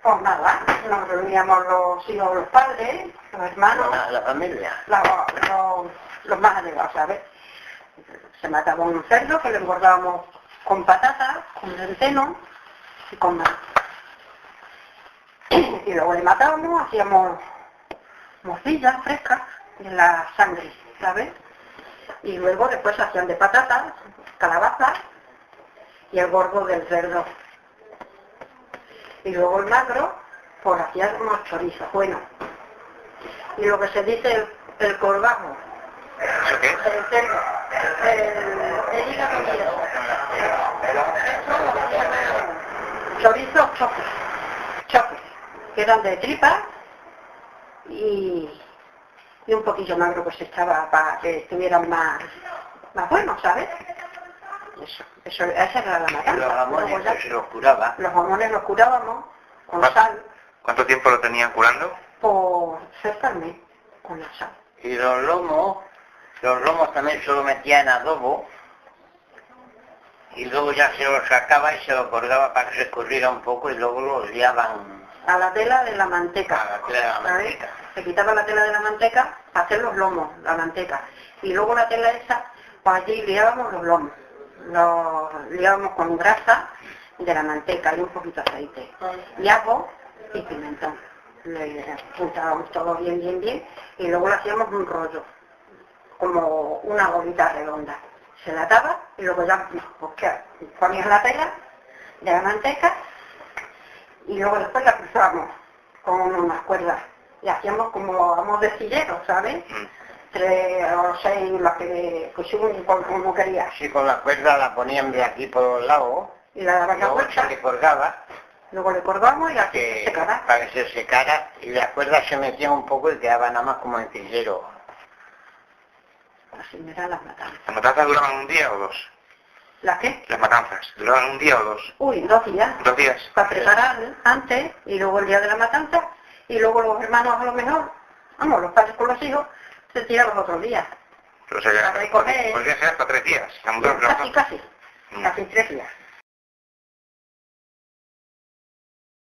Pues nada, nos reuníamos los hijos, los padres, los hermanos, la familia, los más allegados, ¿sabes? Se mataba un cerdo que lo engordábamos con patatas, con centeno y con maíz. Y luego le matábamos, hacíamos morcillas frescas de la sangre, ¿sabes? Y luego después se hacían de patatas, calabazas y el gordo del cerdo. Y luego el magro, pues hacíamos chorizos, bueno. Y lo que se dice el corbajo, ¿eso qué? el cerdo, el hígado y eso. Chorizos choques, que eran de tripa y un poquillo magro que se echaba para que estuvieran más buenos, ¿sabes? Esa era la matanza. Los jamones ya, se los curaba. Los jamones los curábamos con sal. ¿Cuánto tiempo lo tenían curando? Por cerca del mes, con la sal. Y los lomos también se los metía en adobo. Y luego ya se los sacaba y se los colgaba para que se escurriera un poco y luego los liaban a la tela de la manteca. A la tela de la manteca. ¿Sabes? Se quitaba la tela de la manteca para hacer los lomos, la manteca. Y luego la tela esa, pues allí liábamos los lomos. Los liábamos con grasa de la manteca y un poquito de aceite. Y ajo y pimentón. Le juntábamos todo bien. Y luego le hacíamos un rollo, como una bolita redonda. Se la ataba y luego ya, pues que ponías la tela de la manteca y luego después la cruzábamos con unas cuerdas y hacíamos como vamos de silleros, ¿sabes? 3 o 6 las que pusieron como querías. Sí, con la cuerda la ponían de aquí por los lados y la daban la vuelta. Se le colgaba. Luego le colgamos y así se secara. Para que se secara y las cuerdas se metían un poco y quedaba nada más como en sillero. Así me eran las matanzas. ¿Las matanzas duraban un día o dos? ¿Las qué? Las matanzas, ¿duraban un día o dos? Uy, 2 días. 2 días. Para preparar antes y luego el día de la matanza y luego los hermanos a lo mejor, los padres con los hijos, se tiran los otros días. O sea, Para recoger. podría ser hasta 3 días. Casi 3 días.